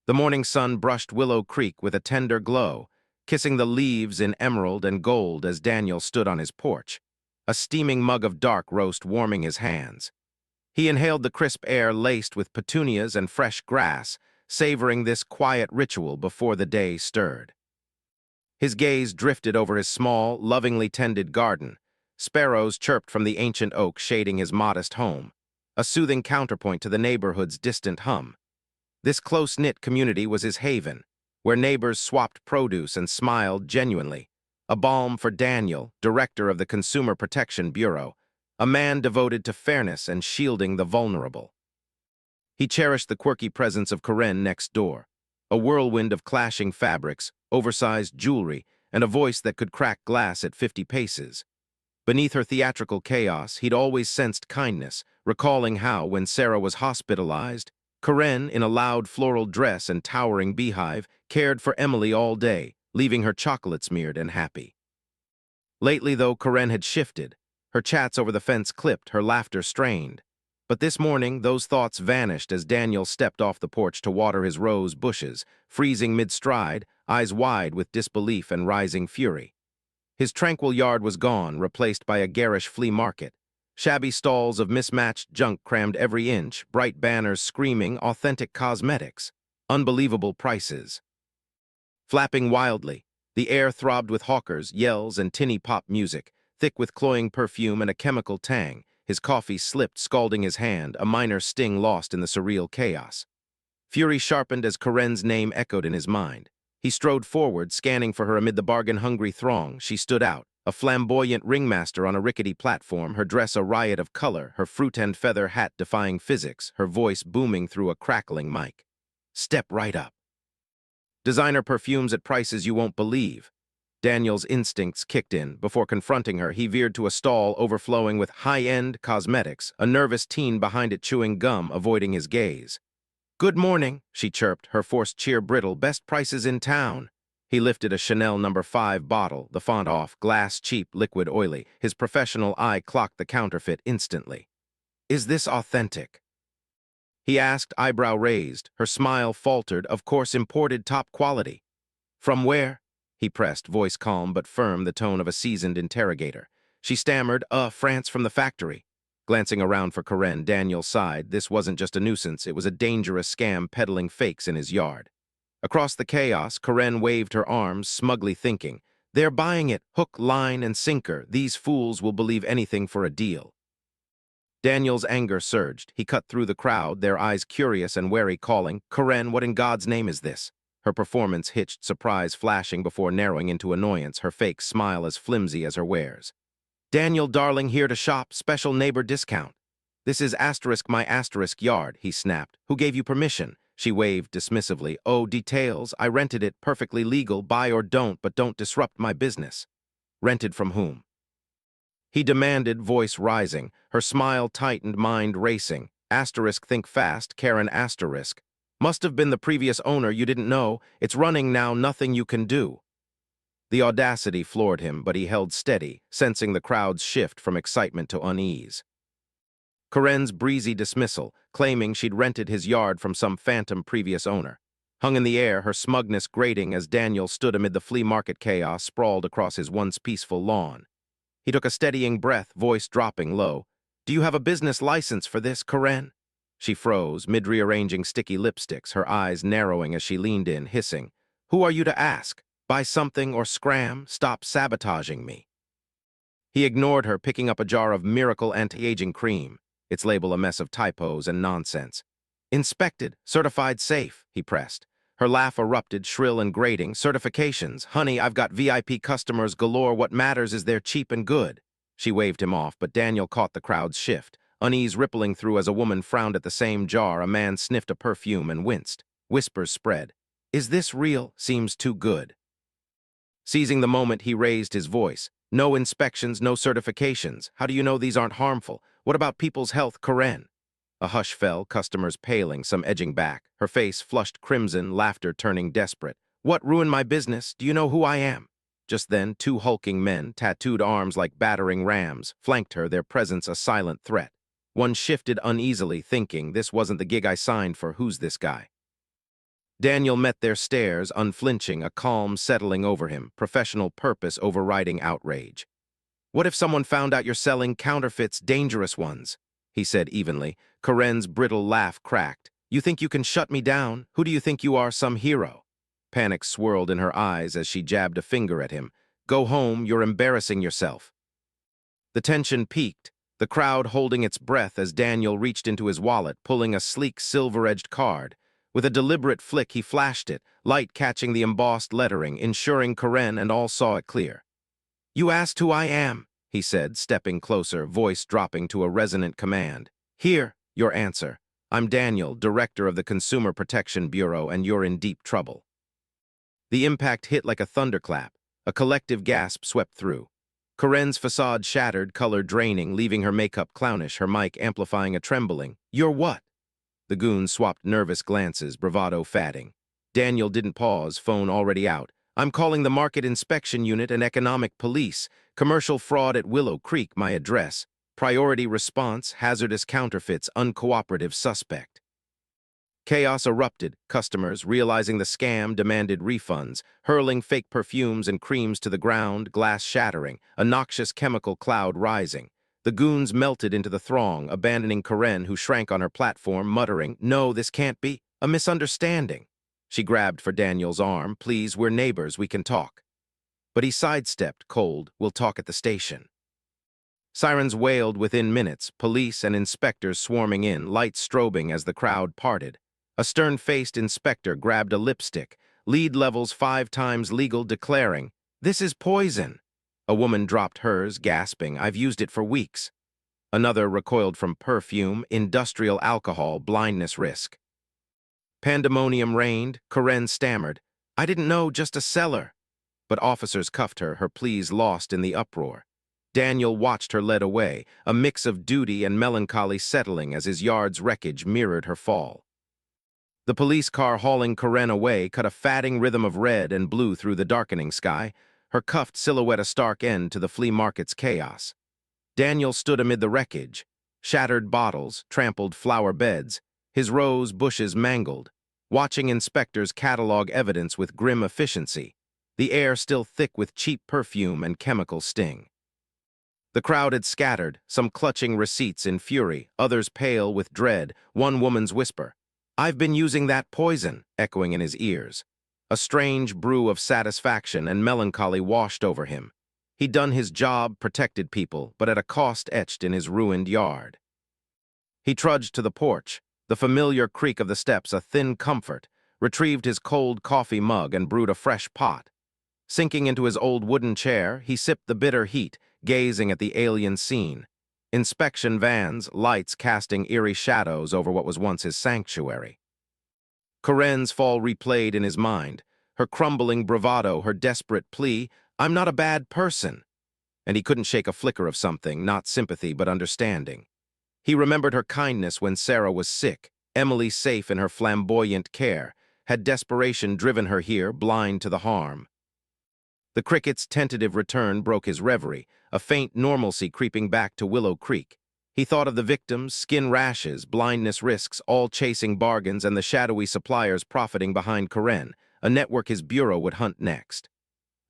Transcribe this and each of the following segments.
The morning sun brushed Willow Creek with a tender glow, kissing the leaves in emerald and gold as Daniel stood on his porch, a steaming mug of dark roast warming his hands. He inhaled the crisp air laced with petunias and fresh grass, savoring this quiet ritual before the day stirred. His gaze drifted over his small, lovingly tended garden. Sparrows chirped from the ancient oak shading his modest home, a soothing counterpoint to the neighborhood's distant hum. This close-knit community was his haven, where neighbors swapped produce and smiled genuinely, a balm for Daniel, director of the Consumer Protection Bureau, a man devoted to fairness and shielding the vulnerable. He cherished the quirky presence of Karen next door, a whirlwind of clashing fabrics, oversized jewelry, and a voice that could crack glass at 50 paces. Beneath her theatrical chaos, he'd always sensed kindness, recalling how, when Sarah was hospitalized, Karen, in a loud floral dress and towering beehive, cared for Emily all day, leaving her chocolate-smeared and happy. Lately, though, Karen had shifted. Her chats over the fence clipped, her laughter strained. But this morning, those thoughts vanished as Daniel stepped off the porch to water his rose bushes, freezing mid-stride, eyes wide with disbelief and rising fury. His tranquil yard was gone, replaced by a garish flea market. Shabby stalls of mismatched junk crammed every inch, bright banners screaming authentic cosmetics, unbelievable prices. Flapping wildly, the air throbbed with hawkers, yells, and tinny pop music, thick with cloying perfume and a chemical tang. His coffee slipped, scalding his hand, a minor sting lost in the surreal chaos. Fury sharpened as Karen's name echoed in his mind. He strode forward, scanning for her amid the bargain-hungry throng. She stood out, a flamboyant ringmaster on a rickety platform, her dress a riot of color, her fruit-and-feather hat defying physics, her voice booming through a crackling mic. Step right up. Designer perfumes at prices you won't believe. Daniel's instincts kicked in. Before confronting her, he veered to a stall overflowing with high-end cosmetics, a nervous teen behind it chewing gum, avoiding his gaze. "Good morning," she chirped, her forced cheer brittle. "Best prices in town." He lifted a Chanel No. 5 bottle, the font off, glass cheap, liquid oily. His professional eye clocked the counterfeit instantly. "Is this authentic?" he asked, eyebrow raised. Her smile faltered. "Of course, imported, top quality." "From where?" he pressed, voice calm but firm, the tone of a seasoned interrogator. She stammered, France, from the factory." Glancing around for Karen, Daniel sighed. This wasn't just a nuisance, it was a dangerous scam peddling fakes in his yard. Across the chaos, Karen waved her arms, smugly thinking, "They're buying it, hook, line, and sinker. These fools will believe anything for a deal." Daniel's anger surged. He cut through the crowd, their eyes curious and wary, calling, "Karen, what in God's name is this?" Her performance hitched, surprise flashing before narrowing into annoyance, her fake smile as flimsy as her wares. "Daniel, darling, here to shop, special neighbor discount." "This is my yard," he snapped. "Who gave you permission?" She waved dismissively. "Oh, details. I rented it, perfectly legal, buy or don't, but don't disrupt my business." "Rented from whom?" he demanded, voice rising. Her smile tightened, mind racing. Think fast, Karen asterisk. "Must have been the previous owner, you didn't know. It's running now, nothing you can do." The audacity floored him, but he held steady, sensing the crowd's shift from excitement to unease. Karen's breezy dismissal, claiming she'd rented his yard from some phantom previous owner, hung in the air, her smugness grating as Daniel stood amid the flea market chaos sprawled across his once peaceful lawn. He took a steadying breath, voice dropping low. "Do you have a business license for this, Karen?" She froze, mid-rearranging sticky lipsticks, her eyes narrowing as she leaned in, hissing. "Who are you to ask? Buy something or scram? Stop sabotaging me." He ignored her, picking up a jar of Miracle Anti-Aging Cream, its label a mess of typos and nonsense. "Inspected, certified safe," he pressed. Her laugh erupted, shrill and grating. "Certifications. Honey, I've got VIP customers galore. What matters is they're cheap and good." She waved him off, but Daniel caught the crowd's shift, unease rippling through as a woman frowned at the same jar. A man sniffed a perfume and winced. Whispers spread. "Is this real? Seems too good." Seizing the moment, he raised his voice. "No inspections, no certifications. How do you know these aren't harmful? What about people's health, Karen?" A hush fell, customers paling, some edging back. Her face flushed crimson, laughter turning desperate. "What ruined my business? Do you know who I am?" Just then, two hulking men, tattooed arms like battering rams, flanked her, their presence a silent threat. One shifted uneasily, thinking, "This wasn't the gig I signed for. Who's this guy?" Daniel met their stares, unflinching, a calm settling over him, professional purpose overriding outrage. "What if someone found out you're selling counterfeits, dangerous ones?" he said evenly. Karen's brittle laugh cracked. "You think you can shut me down? Who do you think you are, some hero?" Panic swirled in her eyes as she jabbed a finger at him. "Go home, you're embarrassing yourself." The tension peaked, the crowd holding its breath as Daniel reached into his wallet, pulling a sleek silver-edged card. With a deliberate flick, he flashed it, light catching the embossed lettering, ensuring Karen and all saw it clear. "You asked who I am," he said, stepping closer, voice dropping to a resonant command. "Here, your answer. I'm Daniel, director of the Consumer Protection Bureau, and you're in deep trouble." The impact hit like a thunderclap. A collective gasp swept through. Karen's facade shattered, color draining, leaving her makeup clownish, her mic amplifying a trembling. "You're what?" The goons swapped nervous glances, bravado fatting. Daniel didn't pause, phone already out. "I'm calling the Market Inspection Unit and Economic Police. Commercial fraud at Willow Creek, my address. Priority response, hazardous counterfeits, uncooperative suspect." Chaos erupted. Customers, realizing the scam, demanded refunds, hurling fake perfumes and creams to the ground, glass shattering, a noxious chemical cloud rising. The goons melted into the throng, abandoning Karen, who shrank on her platform, muttering, "No, this can't be. A misunderstanding." She grabbed for Daniel's arm. "Please, we're neighbors, we can talk." But he sidestepped, cold. "We'll talk at the station." Sirens wailed within minutes, police and inspectors swarming in, lights strobing as the crowd parted. A stern-faced inspector grabbed a lipstick, lead levels 5 times legal, declaring, "This is poison." A woman dropped hers, gasping, "I've used it for weeks." Another recoiled from perfume, industrial alcohol, blindness risk. Pandemonium reigned. Karen stammered, "I didn't know, just a seller." But officers cuffed her, her pleas lost in the uproar. Daniel watched her led away, a mix of duty and melancholy settling as his yard's wreckage mirrored her fall. The police car hauling Karen away cut a fatting rhythm of red and blue through the darkening sky, her cuffed silhouette a stark end to the flea market's chaos. Daniel stood amid the wreckage, shattered bottles, trampled flower beds, his rose bushes mangled, watching inspectors catalog evidence with grim efficiency, the air still thick with cheap perfume and chemical sting. The crowd had scattered, some clutching receipts in fury, others pale with dread, one woman's whisper, "I've been using that poison," echoing in his ears. A strange brew of satisfaction and melancholy washed over him. He'd done his job, protected people, but at a cost etched in his ruined yard. He trudged to the porch, the familiar creak of the steps a thin comfort, retrieved his cold coffee mug and brewed a fresh pot. Sinking into his old wooden chair, he sipped the bitter heat, gazing at the alien scene. Inspection vans, lights casting eerie shadows over what was once his sanctuary. Karen's fall replayed in his mind, her crumbling bravado, her desperate plea, "I'm not a bad person." And he couldn't shake a flicker of something, not sympathy but understanding. He remembered her kindness when Sarah was sick, Emily safe in her flamboyant care. Had desperation driven her here, blind to the harm? The cricket's tentative return broke his reverie, a faint normalcy creeping back to Willow Creek. He thought of the victims, skin rashes, blindness risks, all chasing bargains, and the shadowy suppliers profiting behind Karen, a network his bureau would hunt next.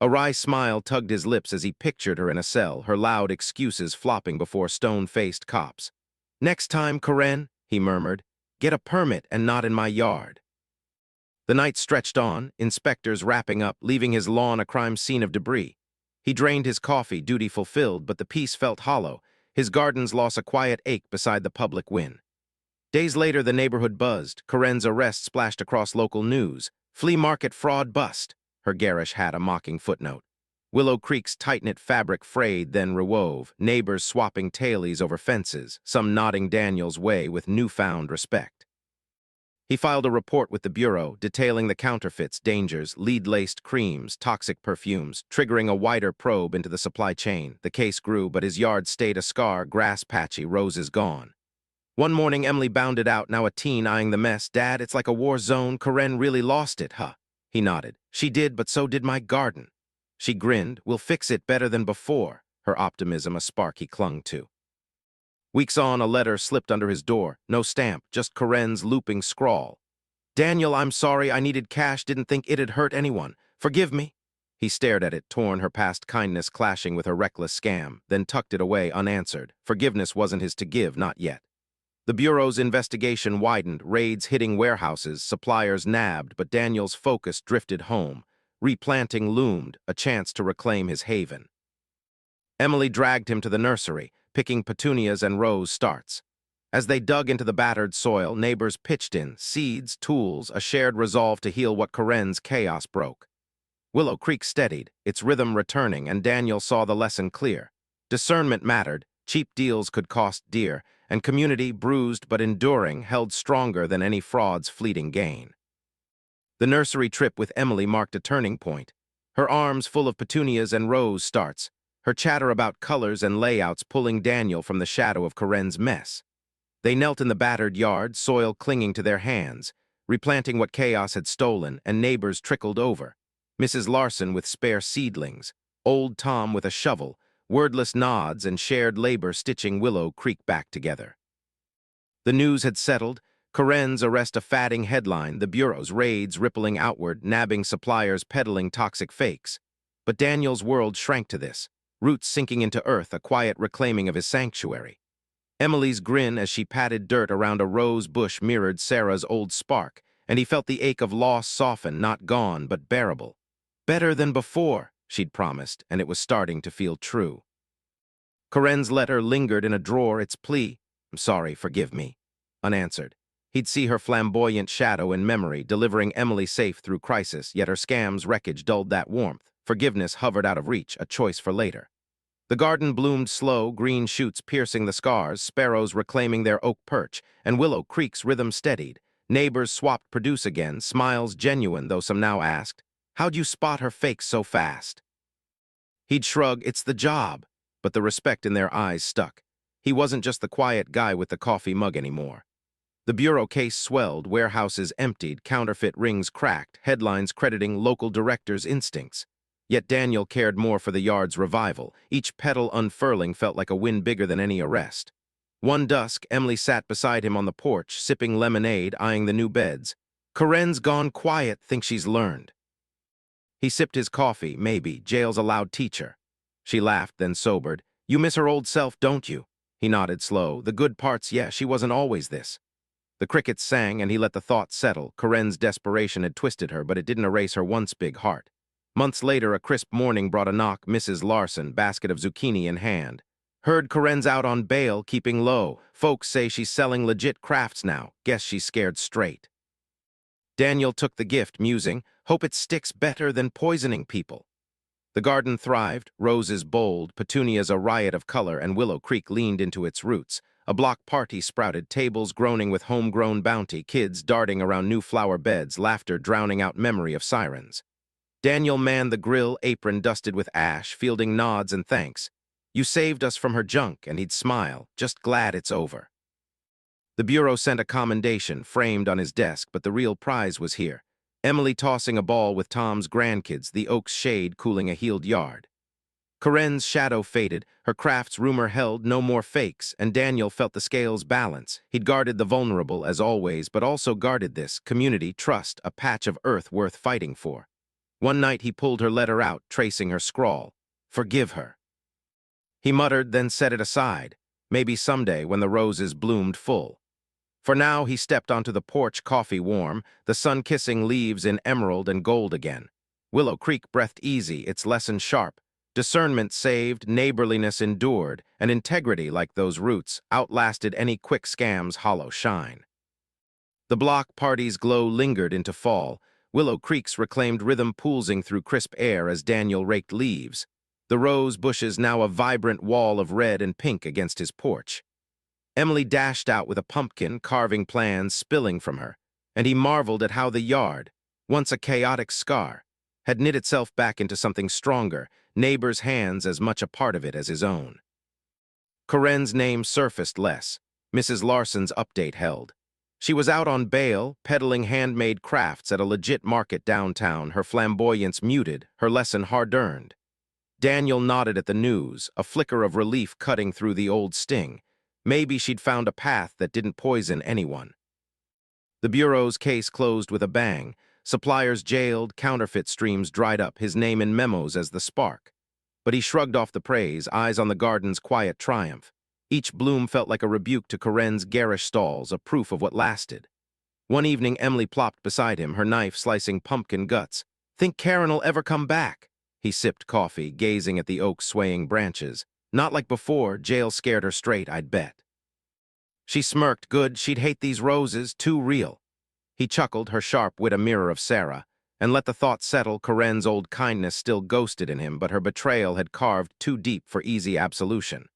A wry smile tugged his lips as he pictured her in a cell, her loud excuses flopping before stone-faced cops. "Next time, Karen," he murmured, "get a permit and not in my yard." The night stretched on, inspectors wrapping up, leaving his lawn a crime scene of debris. He drained his coffee, duty fulfilled, but the peace felt hollow. His gardens lost a quiet ache beside the public win. Days later, the neighborhood buzzed. Karen's arrest splashed across local news. "Flea market fraud bust," her garish hat a mocking footnote. Willow Creek's tight-knit fabric frayed, then rewove, neighbors swapping tailies over fences, some nodding Daniel's way with newfound respect. He filed a report with the Bureau, detailing the counterfeits, dangers, lead-laced creams, toxic perfumes, triggering a wider probe into the supply chain. The case grew, but his yard stayed a scar, grass patchy, roses gone. One morning, Emily bounded out, now a teen eyeing the mess. "Dad, it's like a war zone. Karen really lost it, huh?" He nodded. "She did, but so did my garden." She grinned. "We'll fix it better than before," her optimism a spark he clung to. Weeks on, a letter slipped under his door. No stamp, just Karen's looping scrawl. Daniel, I'm sorry, I needed cash, didn't think it'd hurt anyone. Forgive me. He stared at it, torn, her past kindness clashing with her reckless scam, then tucked it away unanswered. Forgiveness wasn't his to give, not yet. The Bureau's investigation widened, raids hitting warehouses, suppliers nabbed, but Daniel's focus drifted home. Replanting loomed, a chance to reclaim his haven. Emily dragged him to the nursery, picking petunias and rose starts. As they dug into the battered soil, neighbors pitched in, seeds, tools, a shared resolve to heal what Corinne's chaos broke. Willow Creek steadied, its rhythm returning, and Daniel saw the lesson clear. Discernment mattered, cheap deals could cost dear, and community, bruised but enduring, held stronger than any fraud's fleeting gain. The nursery trip with Emily marked a turning point. Her arms full of petunias and rose starts, her chatter about colors and layouts pulling Daniel from the shadow of Corinne's mess. They knelt in the battered yard, soil clinging to their hands, replanting what chaos had stolen, and neighbors trickled over. Mrs. Larson with spare seedlings, old Tom with a shovel, wordless nods and shared labor stitching Willow Creek back together. The news had settled, Corinne's arrest a fatting headline, the Bureau's raids rippling outward, nabbing suppliers peddling toxic fakes. But Daniel's world shrank to this, roots sinking into earth, a quiet reclaiming of his sanctuary. Emily's grin as she patted dirt around a rose bush mirrored Sarah's old spark, and he felt the ache of loss soften, not gone, but bearable. Better than before, she'd promised, and it was starting to feel true. Corinne's letter lingered in a drawer, its plea, "I'm sorry, forgive me," unanswered. He'd see her flamboyant shadow in memory, delivering Emily safe through crisis, yet her scam's wreckage dulled that warmth. Forgiveness hovered out of reach, a choice for later. The garden bloomed slow, green shoots piercing the scars, sparrows reclaiming their oak perch, and Willow Creek's rhythm steadied. Neighbors swapped produce again, smiles genuine, though some now asked, "How'd you spot her fakes so fast?" He'd shrug, "It's the job," but the respect in their eyes stuck. He wasn't just the quiet guy with the coffee mug anymore. The Bureau case swelled, warehouses emptied, counterfeit rings cracked, headlines crediting local directors' instincts. Yet Daniel cared more for the yard's revival. Each petal unfurling felt like a win bigger than any arrest. One dusk, Emily sat beside him on the porch, sipping lemonade, eyeing the new beds. "Corinne's gone quiet, think she's learned." He sipped his coffee, maybe, jail's a loud teacher. She laughed, then sobered. "You miss her old self, don't you?" He nodded slow. "The good parts, yeah, she wasn't always this." The crickets sang, and he let the thought settle. Corinne's desperation had twisted her, but it didn't erase her once big heart. Months later, a crisp morning brought a knock, Mrs. Larson, basket of zucchini in hand. "Heard Corinne's out on bail, keeping low. Folks say she's selling legit crafts now. Guess she's scared straight." Daniel took the gift, musing, "Hope it sticks better than poisoning people." The garden thrived, roses bold, petunias a riot of color, and Willow Creek leaned into its roots. A block party sprouted, tables groaning with homegrown bounty, kids darting around new flower beds, laughter drowning out memory of sirens. Daniel manned the grill, apron dusted with ash, fielding nods and thanks. "You saved us from her junk," and he'd smile, "Just glad it's over." The Bureau sent a commendation, framed on his desk, but the real prize was here. Emily tossing a ball with Tom's grandkids, the oak's shade cooling a healed yard. Corinne's shadow faded, her craft's rumor held no more fakes, and Daniel felt the scales balance. He'd guarded the vulnerable, as always, but also guarded this, community, trust, a patch of earth worth fighting for. One night he pulled her letter out, tracing her scrawl. "Forgive her." He muttered, then set it aside. Maybe someday, when the roses bloomed full. For now, he stepped onto the porch, coffee warm, the sun kissing leaves in emerald and gold again. Willow Creek breathed easy, its lesson sharp. Discernment saved, neighborliness endured, and integrity, like those roots, outlasted any quick scam's hollow shine. The block party's glow lingered into fall. Willow Creek's reclaimed rhythm pulsing through crisp air as Daniel raked leaves. The rose bushes now a vibrant wall of red and pink against his porch. Emily dashed out with a pumpkin, carving plans spilling from her, and he marveled at how the yard, once a chaotic scar, had knit itself back into something stronger, neighbors' hands as much a part of it as his own. Corinne's name surfaced less. Mrs. Larson's update held. She was out on bail, peddling handmade crafts at a legit market downtown, her flamboyance muted, her lesson hard-earned. Daniel nodded at the news, a flicker of relief cutting through the old sting. Maybe she'd found a path that didn't poison anyone. The Bureau's case closed with a bang. Suppliers jailed, counterfeit streams dried up, his name in memos as the spark. But he shrugged off the praise, eyes on the garden's quiet triumph. Each bloom felt like a rebuke to Corinne's garish stalls, a proof of what lasted. One evening, Emily plopped beside him, her knife slicing pumpkin guts. "Think Karen'll ever come back?" He sipped coffee, gazing at the oak's swaying branches. "Not like before, jail scared her straight, I'd bet." She smirked. Good, she'd hate these roses, too real. He chuckled, her sharp wit a mirror of Sarah, and let the thought settle. Corinne's old kindness still ghosted in him, but her betrayal had carved too deep for easy absolution.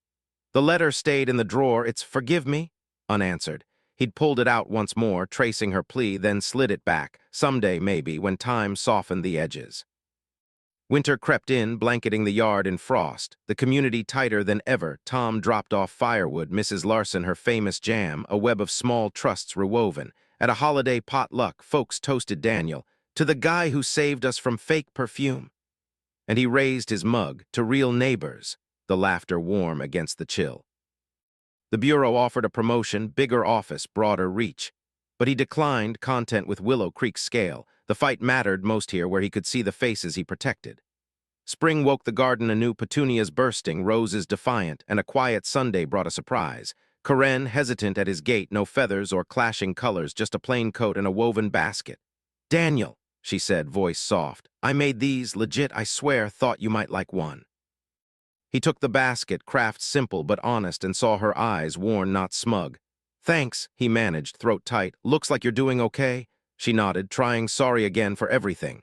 The letter stayed in the drawer, its "forgive me," unanswered. He'd pulled it out once more, tracing her plea, then slid it back, someday maybe, when time softened the edges. Winter crept in, blanketing the yard in frost, the community tighter than ever. Tom dropped off firewood, Mrs. Larson her famous jam, a web of small trusts rewoven. At a holiday potluck, folks toasted Daniel, "To the guy who saved us from fake perfume." And he raised his mug, "To real neighbors," the laughter warm against the chill. The Bureau offered a promotion, bigger office, broader reach. But he declined, content with Willow Creek's scale. The fight mattered most here, where he could see the faces he protected. Spring woke the garden anew, petunias bursting, roses defiant, and a quiet Sunday brought a surprise. Corinne, hesitant at his gate, no feathers or clashing colors, just a plain coat and a woven basket. "Daniel," she said, voice soft, "I made these, legit, I swear, thought you might like one." He took the basket, craft simple but honest, and saw her eyes, worn, not smug. "Thanks," he managed, throat tight. "Looks like you're doing okay?" She nodded, trying sorry again for everything.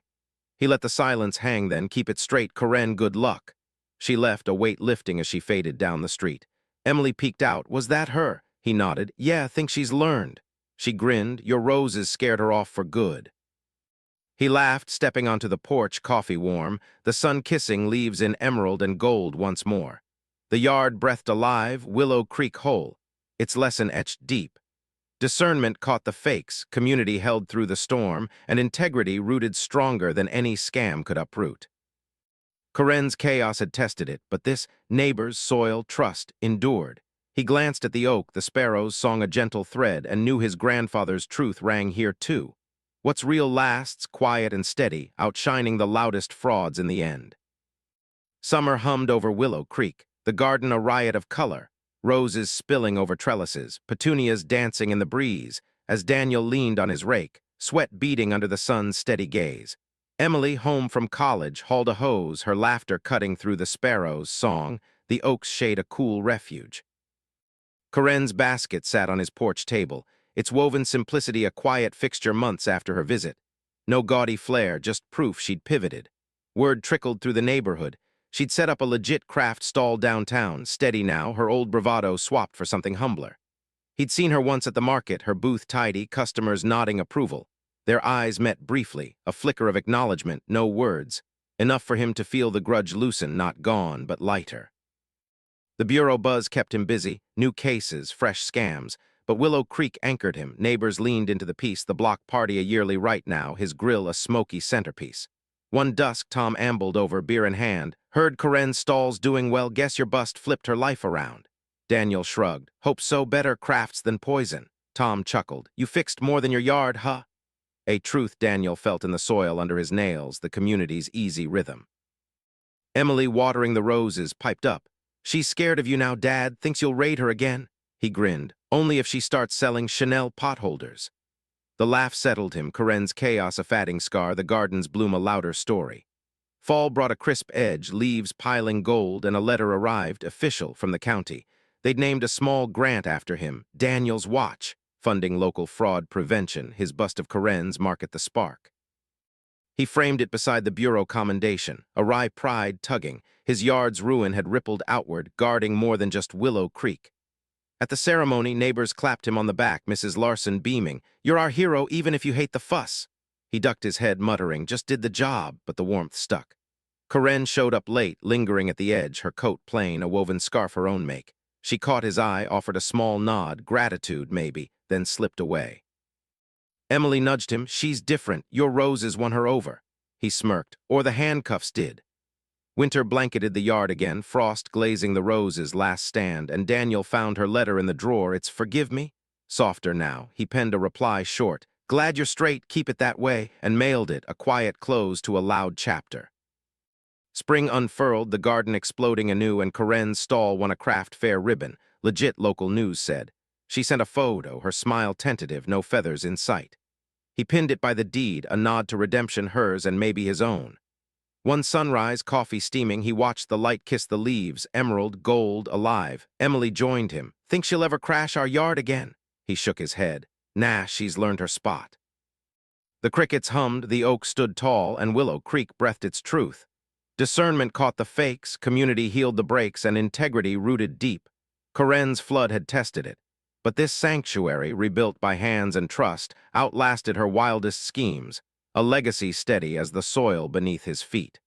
He let the silence hang then, "Keep it straight, Corinne, good luck." She left, a weight lifting as she faded down the street. Emily peeked out. "Was that her?" He nodded. "Yeah, think she's learned." She grinned. "Your roses scared her off for good." He laughed, stepping onto the porch, coffee warm, the sun kissing leaves in emerald and gold once more. The yard breathed alive, Willow Creek whole, its lesson etched deep. Discernment caught the fakes, community held through the storm, and integrity rooted stronger than any scam could uproot. Corinne's chaos had tested it, but this, neighbors, soil, trust, endured. He glanced at the oak, the sparrows song a gentle thread, and knew his grandfather's truth rang here too. What's real lasts, quiet and steady, outshining the loudest frauds in the end. Summer hummed over Willow Creek, the garden a riot of color, roses spilling over trellises, petunias dancing in the breeze, as Daniel leaned on his rake, sweat beading under the sun's steady gaze. Emily, home from college, hauled a hose, her laughter cutting through the sparrows' song, the oak's shade a cool refuge. Corinne's basket sat on his porch table, its woven simplicity a quiet fixture months after her visit. No gaudy flair, just proof she'd pivoted. Word trickled through the neighborhood. She'd set up a legit craft stall downtown, steady now, her old bravado swapped for something humbler. He'd seen her once at the market, her booth tidy, customers nodding approval. Their eyes met briefly, a flicker of acknowledgement, no words. Enough for him to feel the grudge loosen, not gone, but lighter. The Bureau buzz kept him busy, new cases, fresh scams, but Willow Creek anchored him. Neighbors leaned into the piece, the block party a yearly rite now, his grill a smoky centerpiece. One dusk, Tom ambled over, beer in hand. "Heard Corinne's stall's doing well, guess your bust flipped her life around." Daniel shrugged. "Hope so, better crafts than poison." Tom chuckled. "You fixed more than your yard, huh?" A truth Daniel felt in the soil under his nails, the community's easy rhythm. Emily, watering the roses, piped up. "She's scared of you now, Dad. Thinks you'll raid her again." He grinned. "Only if she starts selling Chanel potholders." The laugh settled him, Corinne's chaos a fatting scar, the garden's bloom a louder story. Fall brought a crisp edge, leaves piling gold, and a letter arrived, official, from the county. They'd named a small grant after him, Daniel's Watch, funding local fraud prevention, his bust of Corinne's market the spark. He framed it beside the Bureau commendation, a wry pride tugging. His yard's ruin had rippled outward, guarding more than just Willow Creek. At the ceremony, neighbors clapped him on the back, Mrs. Larson beaming. "You're our hero even if you hate the fuss." He ducked his head, muttering, "Just did the job," but the warmth stuck. Corinne showed up late, lingering at the edge, her coat plain, a woven scarf her own make. She caught his eye, offered a small nod, gratitude maybe, then slipped away. Emily nudged him. "She's different. Your roses won her over." He smirked. "Or the handcuffs did." Winter blanketed the yard again, frost glazing the roses' last stand, and Daniel found her letter in the drawer. "It's forgive me?" Softer now, he penned a reply short. Glad you're straight, keep it that way, and mailed it, a quiet close to a loud chapter. Spring unfurled, the garden exploding anew, and Corinne's stall won a craft fair ribbon, legit local news said. She sent a photo, her smile tentative, no feathers in sight. He pinned it by the deed, a nod to redemption, hers and maybe his own. One sunrise, coffee steaming, he watched the light kiss the leaves, emerald, gold, alive. Emily joined him. Think she'll ever crash our yard again? He shook his head. Nah, she's learned her spot. The crickets hummed, the oak stood tall, and Willow Creek breathed its truth. Discernment caught the fakes, community healed the breaks, and integrity rooted deep. Corinne's flood had tested it. But this sanctuary, rebuilt by hands and trust, outlasted her wildest schemes, a legacy steady as the soil beneath his feet.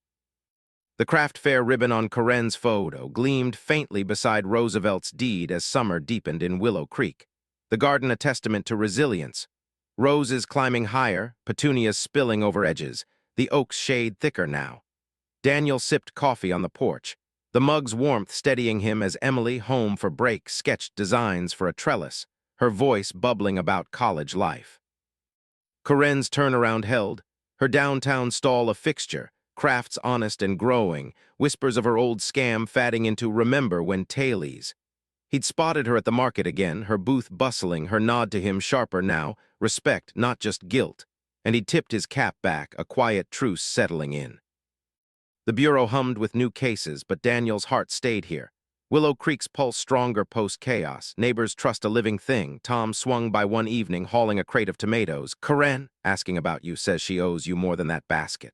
The craft fair ribbon on Corinne's photo gleamed faintly beside Roosevelt's deed as summer deepened in Willow Creek. The garden a testament to resilience. Roses climbing higher, petunias spilling over edges, the oak's shade thicker now. Daniel sipped coffee on the porch, the mug's warmth steadying him as Emily, home for break, sketched designs for a trellis, her voice bubbling about college life. Corinne's turnaround held, her downtown stall a fixture, crafts honest and growing, whispers of her old scam fatting into remember when tailies. He'd spotted her at the market again, her booth bustling, her nod to him sharper now, respect, not just guilt, and he tipped his cap back, a quiet truce settling in. The bureau hummed with new cases, but Daniel's heart stayed here. Willow Creek's pulse stronger post-chaos. Neighbors trust a living thing. Tom swung by one evening, hauling a crate of tomatoes. Corinne, asking about you, says she owes you more than that basket.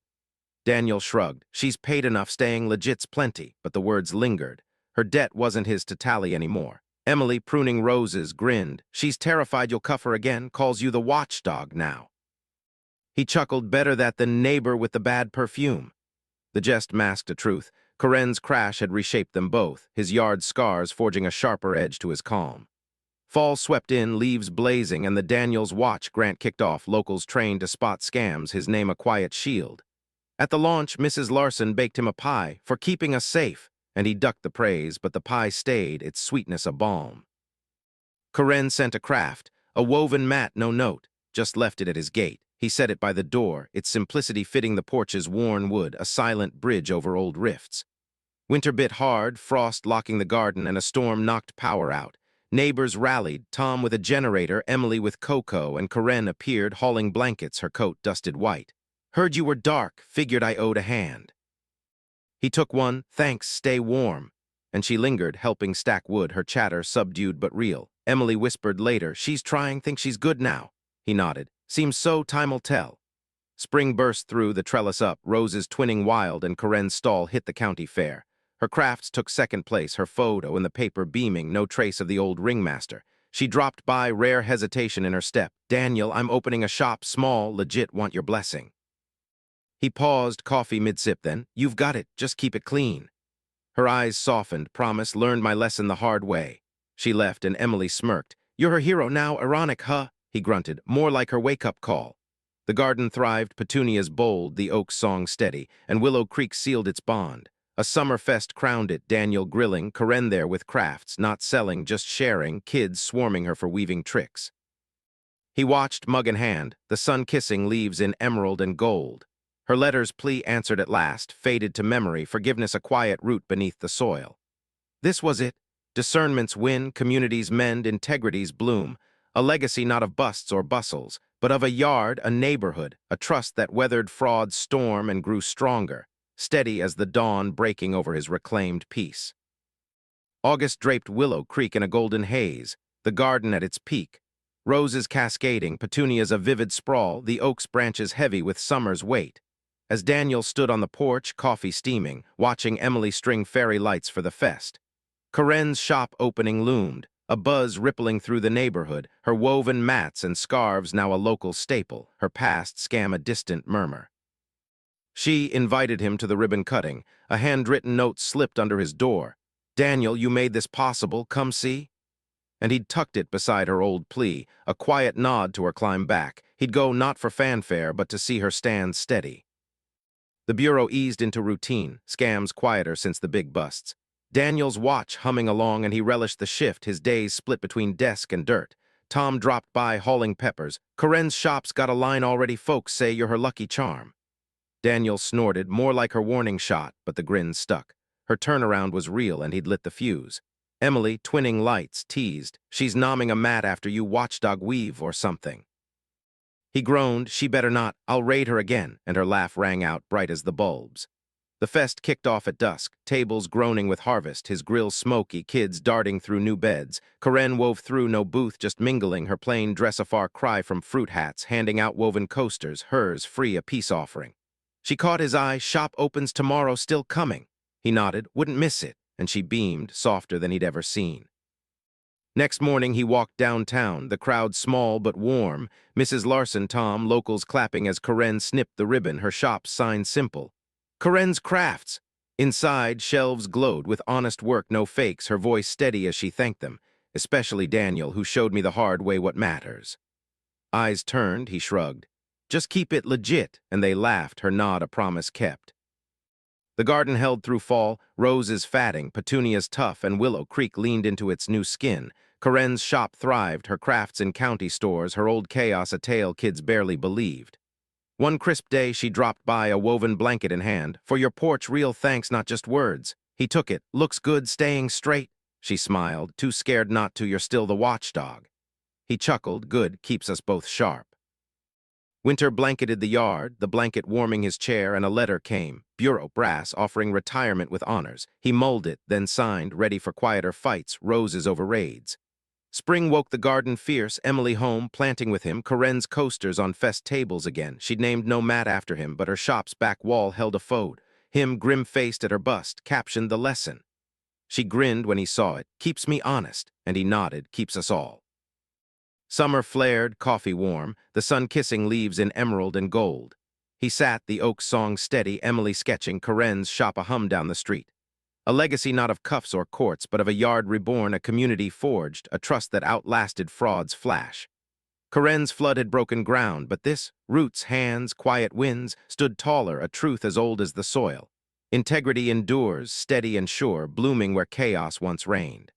Daniel shrugged. She's paid enough, staying legit's plenty, but the words lingered. Her debt wasn't his to tally anymore. Emily, pruning roses, grinned. She's terrified you'll cuff her again, calls you the watchdog now. He chuckled, better that than neighbor with the bad perfume. The jest masked a truth. Corinne's crash had reshaped them both, his yard scars forging a sharper edge to his calm. Fall swept in, leaves blazing, and the Daniels watch Grant kicked off, locals trained to spot scams, his name a quiet shield. At the launch, Mrs. Larson baked him a pie for keeping us safe, and he ducked the praise, but the pie stayed, its sweetness a balm. Corinne sent a craft, a woven mat, no note, just left it at his gate. He set it by the door, its simplicity fitting the porch's worn wood, a silent bridge over old rifts. Winter bit hard, frost locking the garden, and a storm knocked power out. Neighbors rallied, Tom with a generator, Emily with cocoa, and Corinne appeared, hauling blankets, her coat dusted white. Heard you were dark, figured I owed a hand. He took one, thanks, stay warm. And she lingered, helping stack wood, her chatter subdued but real. Emily whispered later, she's trying, think she's good now. He nodded. Seems so, time'll tell. Spring burst through, the trellis up, roses twinning wild, and Corinne's stall hit the county fair. Her crafts took second place, her photo in the paper beaming, no trace of the old ringmaster. She dropped by, rare hesitation in her step. Daniel, I'm opening a shop, small, legit, want your blessing. He paused, coffee mid-sip then. You've got it, just keep it clean. Her eyes softened, promise, learned my lesson the hard way. She left, and Emily smirked. You're her hero now, ironic, huh? He grunted, more like her wake-up call. The garden thrived, petunias bold, the oak's song steady, and Willow Creek sealed its bond. A summer fest crowned it, Daniel grilling, Corinne there with crafts, not selling, just sharing, kids swarming her for weaving tricks. He watched, mug in hand, the sun kissing leaves in emerald and gold. Her letter's plea answered at last, faded to memory, forgiveness a quiet root beneath the soil. This was it. Discernments win, communities mend, integrities bloom. A legacy not of busts or bustles, but of a yard, a neighborhood, a trust that weathered fraud's storm and grew stronger, steady as the dawn breaking over his reclaimed peace. August draped Willow Creek in a golden haze, the garden at its peak. Roses cascading, petunias a vivid sprawl, the oak's branches heavy with summer's weight. As Daniel stood on the porch, coffee steaming, watching Emily string fairy lights for the fest. Corinne's shop opening loomed, a buzz rippling through the neighborhood, her woven mats and scarves now a local staple, her past scam a distant murmur. She invited him to the ribbon cutting. A handwritten note slipped under his door. Daniel, you made this possible, come see? And he'd tucked it beside her old plea, a quiet nod to her climb back. He'd go not for fanfare, but to see her stand steady. The bureau eased into routine, scams quieter since the big busts. Daniel's watch humming along, and he relished the shift, his days split between desk and dirt. Tom dropped by hauling peppers. Corinne's shop's got a line already, folks say you're her lucky charm. Daniel snorted, more like her warning shot, but the grin stuck. Her turnaround was real and he'd lit the fuse. Emily, twinning lights, teased, she's nomming a mat after you watchdog weave or something. He groaned, she better not, I'll raid her again, and her laugh rang out bright as the bulbs. The fest kicked off at dusk, tables groaning with harvest, his grill smoky, kids darting through new beds. Corinne wove through, no booth, just mingling, her plain dress a far cry from fruit hats, handing out woven coasters, hers free, a peace offering. She caught his eye, shop opens tomorrow, still coming. He nodded, wouldn't miss it, and she beamed, softer than he'd ever seen. Next morning he walked downtown, the crowd small but warm, Mrs. Larson, Tom, locals clapping as Corinne snipped the ribbon, her shop's sign simple. Corinne's Crafts. Inside, shelves glowed with honest work, no fakes, her voice steady as she thanked them, especially Daniel, who showed me the hard way what matters. Eyes turned, he shrugged. Just keep it legit, and they laughed, her nod a promise kept. The garden held through fall, roses fatting, petunias tough, and Willow Creek leaned into its new skin. Corinne's shop thrived, her crafts in county stores, her old chaos a tale kids barely believed. One crisp day she dropped by, a woven blanket in hand. For your porch, real thanks, not just words. He took it. Looks good, staying straight. She smiled, too scared not to, you're still the watchdog. He chuckled, good, keeps us both sharp. Winter blanketed the yard, the blanket warming his chair, and a letter came, bureau brass, offering retirement with honors. He mulled it, then signed, ready for quieter fights, roses over raids. Spring woke the garden fierce, Emily home, planting with him, Corinne's coasters on fest tables again. She'd named no mat after him, but her shop's back wall held a fold. Him, grim-faced at her bust, captioned the lesson. She grinned when he saw it, keeps me honest, and he nodded, keeps us all. Summer flared, coffee warm, the sun kissing leaves in emerald and gold. He sat, the oak song steady, Emily sketching, Corinne's shop a hum down the street. A legacy not of cuffs or courts, but of a yard reborn, a community forged, a trust that outlasted fraud's flash. Corinne's flood had broken ground, but this, roots, hands, quiet winds, stood taller, a truth as old as the soil. Integrity endures, steady and sure, blooming where chaos once reigned.